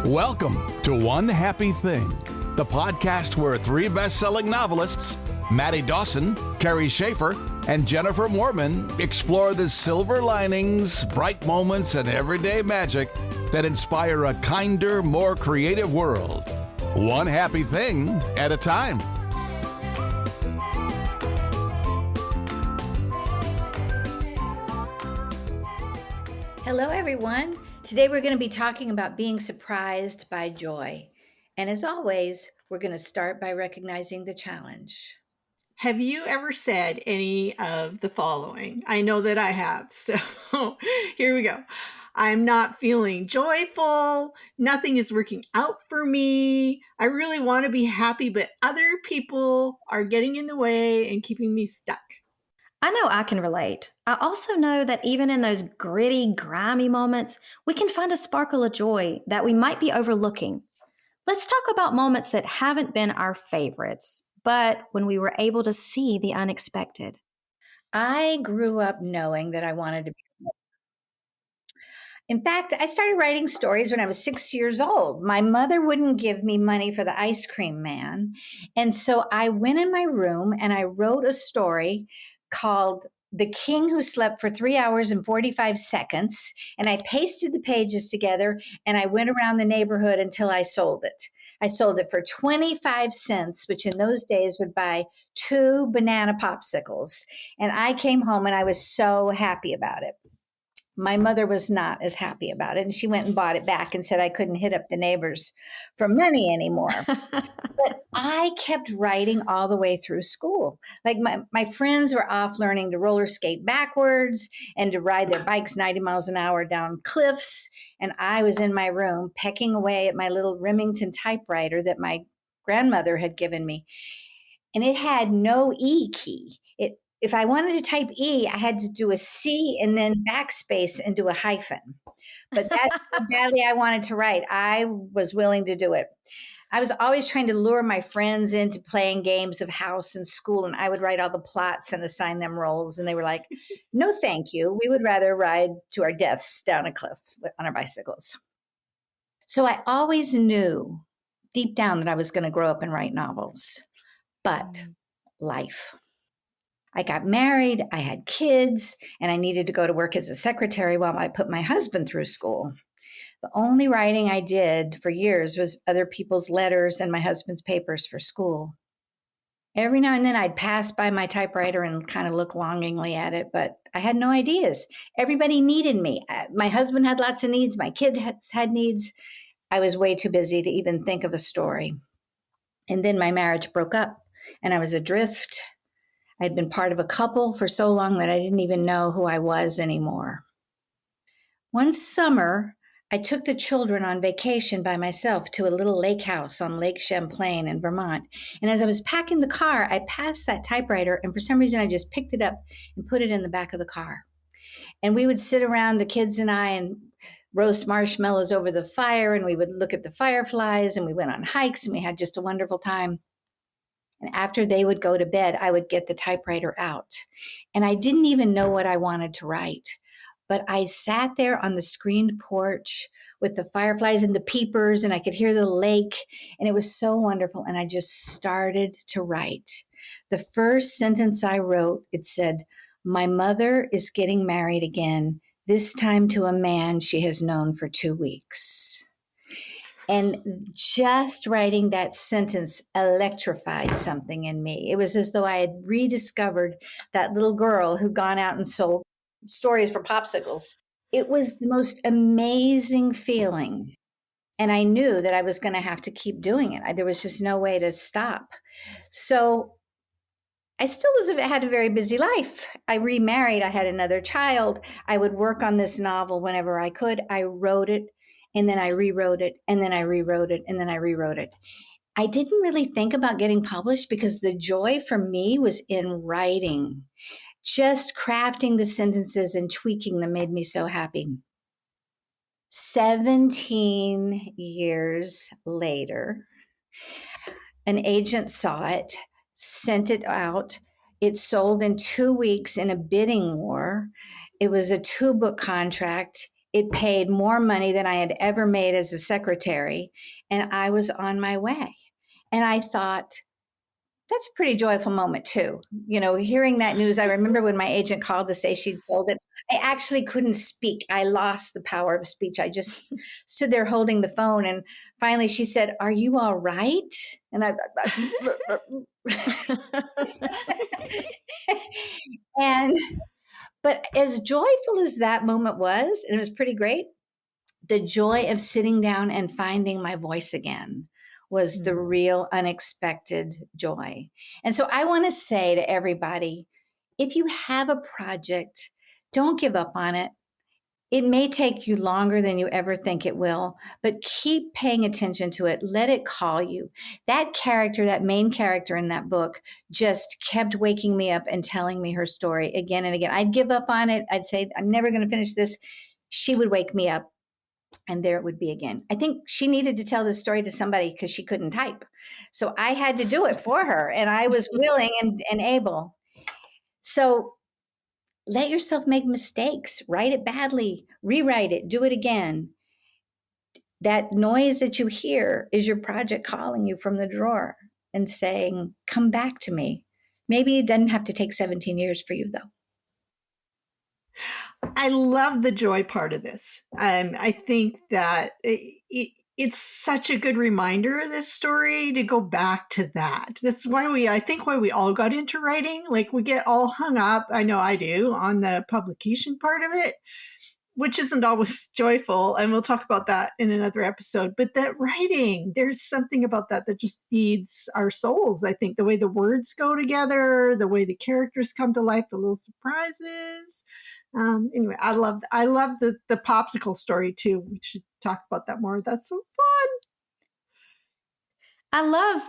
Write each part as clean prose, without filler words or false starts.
Welcome to One Happy Thing, the podcast where three best-selling novelists, Maddie Dawson, Kerry Schaefer, and Jennifer Mormon, explore the silver linings, bright moments, and everyday magic that inspire a kinder, more creative world. One happy thing at a time. Hello, everyone. Today we're going to be talking about being surprised by joy. And as always, we're going to start by recognizing the challenge. Have you ever said any of the following? I know that I have. So here we go. I'm not feeling joyful. Nothing is working out for me. I really want to be happy, but other people are getting in the way and keeping me stuck. I know I can relate. I also know that even in those gritty, grimy moments, we can find a sparkle of joy that we might be overlooking. Let's talk about moments that haven't been our favorites, but when we were able to see the unexpected. I grew up knowing that I wanted to be. In fact, I started writing stories when I was 6 years old. My mother wouldn't give me money for the ice cream man. And so I went in my room and I wrote a story called The King Who Slept for 3 hours and 45 seconds. And I pasted the pages together and I went around the neighborhood until I sold it. I sold it for 25 cents, which in those days would buy 2 banana popsicles. And I came home and I was so happy about it. My mother was not as happy about it, and she went and bought it back and said I couldn't hit up the neighbors for money anymore. But I kept writing all the way through school. Like my friends were off learning to roller skate backwards and to ride their bikes 90 miles an hour down cliffs. And I was in my room pecking away at my little Remington typewriter that my grandmother had given me. And it had no E key. If I wanted to type E, I had to do a C and then backspace and do a hyphen. But that's how badly I wanted to write. I was willing to do it. I was always trying to lure my friends into playing games of house and school, and I would write all the plots and assign them roles. And they were like, no, thank you. We would rather ride to our deaths down a cliff on our bicycles. So I always knew deep down that I was going to grow up and write novels. But life. I got married, I had kids, and I needed to go to work as a secretary while I put my husband through school. The only writing I did for years was other people's letters and my husband's papers for school. Every now and then I'd pass by my typewriter and kind of look longingly at it, but I had no ideas. Everybody needed me. My husband had lots of needs. My kids had needs. I was way too busy to even think of a story. And then my marriage broke up and I was adrift. I'd been part of a couple for so long that I didn't even know who I was anymore. One summer, I took the children on vacation by myself to a little lake house on Lake Champlain in Vermont. And as I was packing the car, I passed that typewriter, and for some reason, I just picked it up and put it in the back of the car. And we would sit around, the kids and I, and roast marshmallows over the fire, and we would look at the fireflies, and we went on hikes, and we had just a wonderful time. And after they would go to bed, I would get the typewriter out. And I didn't even know what I wanted to write. But I sat there on the screened porch with the fireflies and the peepers, and I could hear the lake. And it was so wonderful. And I just started to write. The first sentence I wrote, it said, "My mother is getting married again, this time to a man she has known for 2 weeks." And just writing that sentence electrified something in me. It was as though I had rediscovered that little girl who'd gone out and sold stories for popsicles. It was the most amazing feeling. And I knew that I was going to have to keep doing it. There was just no way to stop. So I still had a very busy life. I remarried. I had another child. I would work on this novel whenever I could. I wrote it. And then I rewrote it, and then I rewrote it, and then I rewrote it. I didn't really think about getting published because the joy for me was in writing. Just crafting the sentences and tweaking them made me so happy. 17 years later, an agent saw it, sent it out. It sold in 2 weeks in a bidding war. It was a 2-book contract. It paid more money than I had ever made as a secretary, and I was on my way. And I thought, that's a pretty joyful moment too. Hearing that news, I remember when my agent called to say she'd sold it, I actually couldn't speak. I lost the power of speech. I just stood there holding the phone. And finally she said, "Are you all right?" And but as joyful as that moment was, and it was pretty great, the joy of sitting down and finding my voice again was the real unexpected joy. And so I want to say to everybody, if you have a project, don't give up on it. It may take you longer than you ever think it will, but keep paying attention to it. Let it call you. That character, that main character in that book, just kept waking me up and telling me her story again and again. I'd give up on it. I'd say, I'm never going to finish this. She would wake me up, and there it would be again. I think she needed to tell this story to somebody because she couldn't type. So I had to do it for her, and I was willing and able. So let yourself make mistakes, write it badly, rewrite it, do it again. That noise that you hear is your project calling you from the drawer and saying, come back to me. Maybe it doesn't have to take 17 years for you, though. I love the joy part of this. I think that it's such a good reminder of this story to go back to that. That's why we all got into writing. Like, we get all hung up, I know I do, on the publication part of it, which isn't always joyful. And we'll talk about that in another episode. But that writing, there's something about that just feeds our souls. I think the way the words go together, the way the characters come to life, the little surprises. Anyway, I love the popsicle story too. We should talk about that more. That's so fun. I love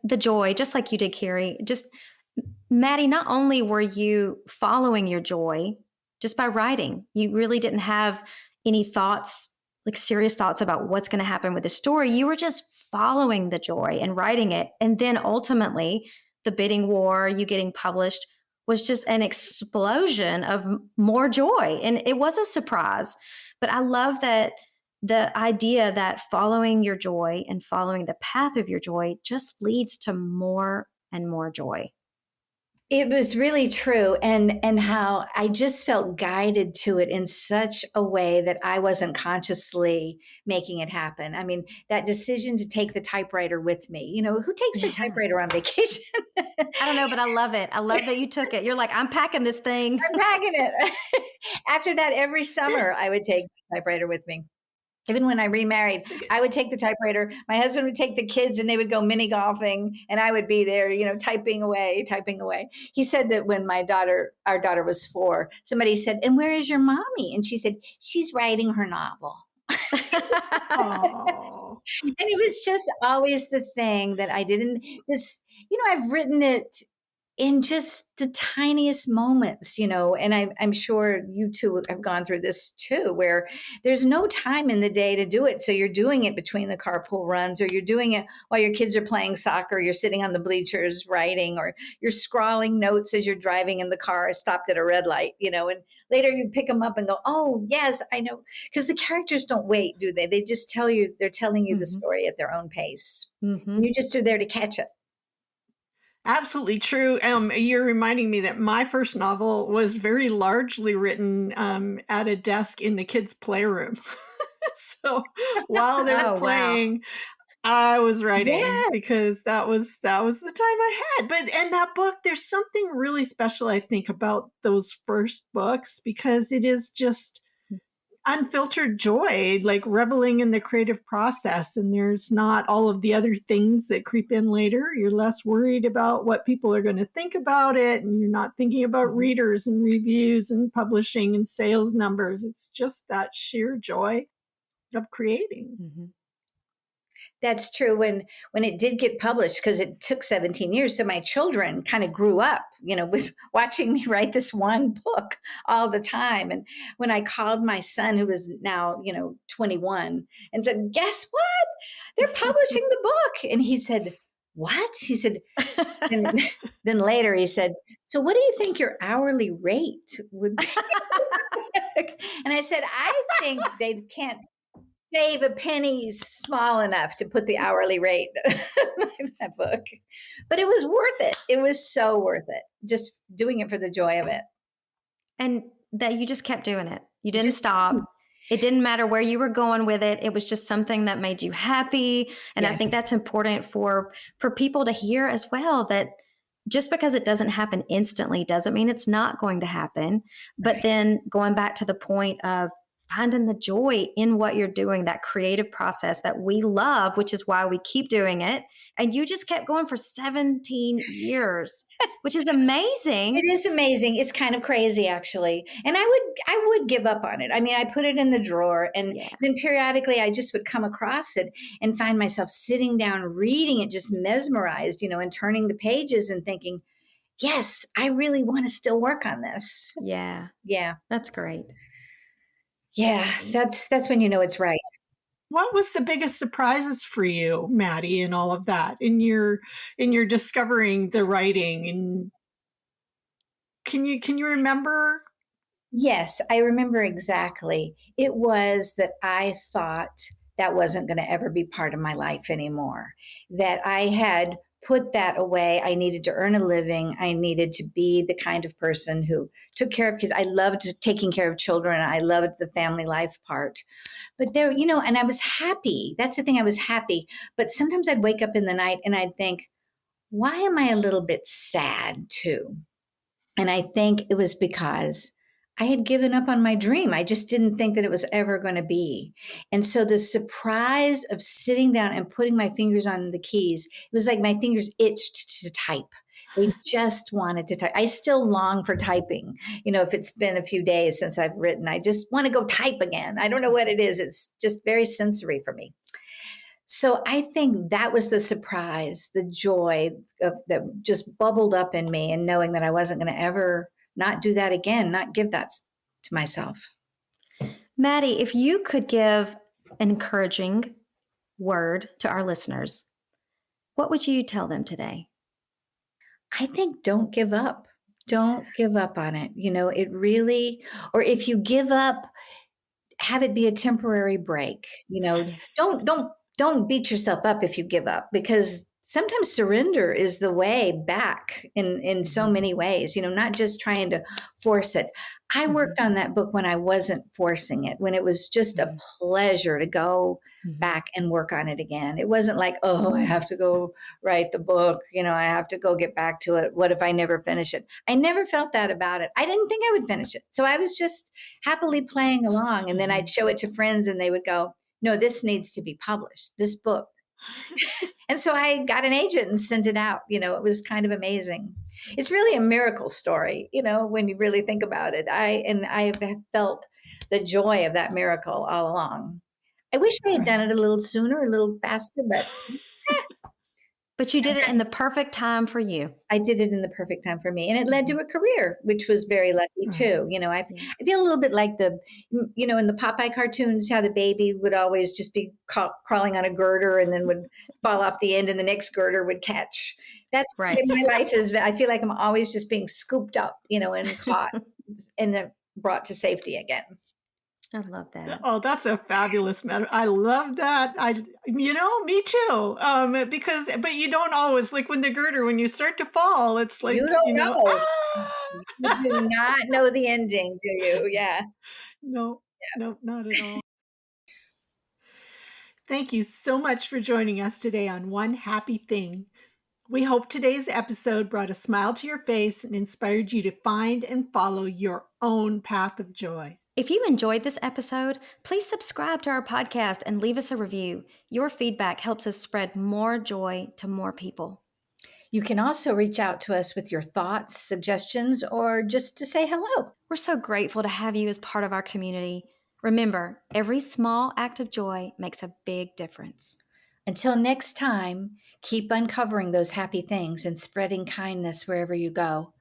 the joy, just like you did, Kerry. Just, Maddie, not only were you following your joy just by writing, you really didn't have any thoughts, like serious thoughts about what's going to happen with the story. You were just following the joy and writing it. And then ultimately, the bidding war, you getting published, was just an explosion of more joy. And it was a surprise. But I love that the idea that following your joy and following the path of your joy just leads to more and more joy. It was really true. And how I just felt guided to it in such a way that I wasn't consciously making it happen. I mean, that decision to take the typewriter with me, who takes their typewriter on vacation? I don't know, but I love it. I love that you took it. You're like, I'm packing this thing. I'm packing it. After that, every summer I would take the typewriter with me. Even when I remarried, I would take the typewriter. My husband would take the kids and they would go mini golfing, and I would be there, typing away. He said that when our daughter was 4, somebody said, "And where is your mommy?" And she said, "She's writing her novel." Oh. And it was just always the thing that I didn't, I've written it in just the tiniest moments, and I'm sure you two have gone through this too, where there's no time in the day to do it. So you're doing it between the carpool runs, or you're doing it while your kids are playing soccer, you're sitting on the bleachers writing, or you're scrawling notes as you're driving in the car, stopped at a red light, and later you pick them up and go, oh, yes, I know. Because the characters don't wait, do they? They just they're telling you the story at their own pace. And you just are there to catch it. Absolutely true. You're reminding me that my first novel was very largely written at a desk in the kids' playroom. So while they were playing, I was writing because that was the time I had. And that book, there's something really special, I think, about those first books, because it is just unfiltered joy, like reveling in the creative process. And there's not all of the other things that creep in later. You're less worried about what people are going to think about it. And you're not thinking about readers and reviews and publishing and sales numbers. It's just that sheer joy of creating. Mm-hmm. That's true. When it did get published, because it took 17 years. So my children kind of grew up, with watching me write this one book all the time. And when I called my son, who was now, 21, and said, guess what? They're publishing the book. And he said, what? He said, and then later he said, so what do you think your hourly rate would be? And I said, I think they can't shave a penny small enough to put the hourly rate in that book. But it was worth it. It was so worth it. Just doing it for the joy of it. And that you just kept doing it. You didn't Just- stop. It didn't matter where you were going with it. It was just something that made you happy. And I Yeah. think that's important for people to hear as well, that just because it doesn't happen instantly doesn't mean it's not going to happen. But Right. then going back to the point of finding the joy in what you're doing, that creative process that we love, which is why we keep doing it. And you just kept going for 17 years, which is amazing. It is amazing. It's kind of crazy, actually. And I would give up on it. I mean, I put it in the drawer, and Yeah. then periodically I just would come across it and find myself sitting down reading it, just mesmerized, and turning the pages and thinking, yes, I really want to still work on this. Yeah. Yeah. That's great. Yeah. That's when you know it's right. What was the biggest surprises for you, Maddie, in all of that, in your discovering the writing? And can you remember? Yes, I remember exactly. It was that I thought that wasn't going to ever be part of my life anymore, that I had put that away. I needed to earn a living. I needed to be the kind of person who took care of kids. I loved taking care of children. I loved the family life part. But there, and I was happy. That's the thing. I was happy. But sometimes I'd wake up in the night and I'd think, why am I a little bit sad too? And I think it was because I had given up on my dream. I just didn't think that it was ever going to be. And so the surprise of sitting down and putting my fingers on the keys, it was like my fingers itched to type. They just wanted to type. I still long for typing. If it's been a few days since I've written, I just want to go type again. I don't know what it is. It's just very sensory for me. So I think that was the surprise, the joy that just bubbled up in me, and knowing that I wasn't going to ever not do that again, not give that to myself. Maddie, if you could give an encouraging word to our listeners, what would you tell them today? I think don't give up. Don't give up on it. It really, or if you give up, have it be a temporary break. Don't beat yourself up if you give up, because sometimes surrender is the way back in so many ways, not just trying to force it. I worked on that book when I wasn't forcing it, when it was just a pleasure to go back and work on it again. It wasn't like, oh, I have to go write the book. I have to go get back to it. What if I never finish it? I never felt that about it. I didn't think I would finish it. So I was just happily playing along. And then I'd show it to friends and they would go, no, this needs to be published, this book. And so I got an agent and sent it out. It was kind of amazing. It's really a miracle story, when you really think about it. I have felt the joy of that miracle all along. I wish I had done it a little sooner, a little faster, but you did it in the perfect time for you. I did it in the perfect time for me. And it led to a career, which was very lucky too. I feel a little bit like in the Popeye cartoons, how the baby would always just be crawling on a girder and then would fall off the end and the next girder would catch. That's right. My life is. I feel like I'm always just being scooped up, and caught and then brought to safety again. I love that. Oh, that's a fabulous metaphor. I love that. Me too. But you don't always, like when you start to fall, it's like, you don't know. Ah! You do not know the ending, do you? Yeah. No, not at all. Thank you so much for joining us today on One Happy Thing. We hope today's episode brought a smile to your face and inspired you to find and follow your own path of joy. If you enjoyed this episode, please subscribe to our podcast and leave us a review. Your feedback helps us spread more joy to more people. You can also reach out to us with your thoughts, suggestions, or just to say hello. We're so grateful to have you as part of our community. Remember, every small act of joy makes a big difference. Until next time, keep uncovering those happy things and spreading kindness wherever you go.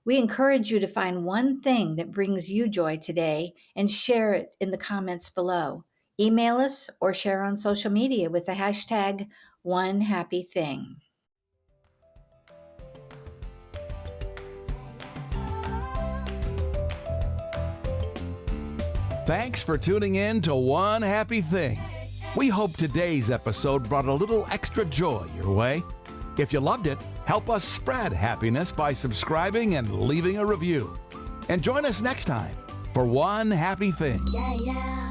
We encourage you to find one thing that brings you joy today and share it in the comments below. Email us or share on social media with the hashtag #OneHappyThing. Thanks for tuning in to One Happy Thing. We hope today's episode brought a little extra joy your way. If you loved it, help us spread happiness by subscribing and leaving a review. And join us next time for One Happy Thing. Yeah, yeah.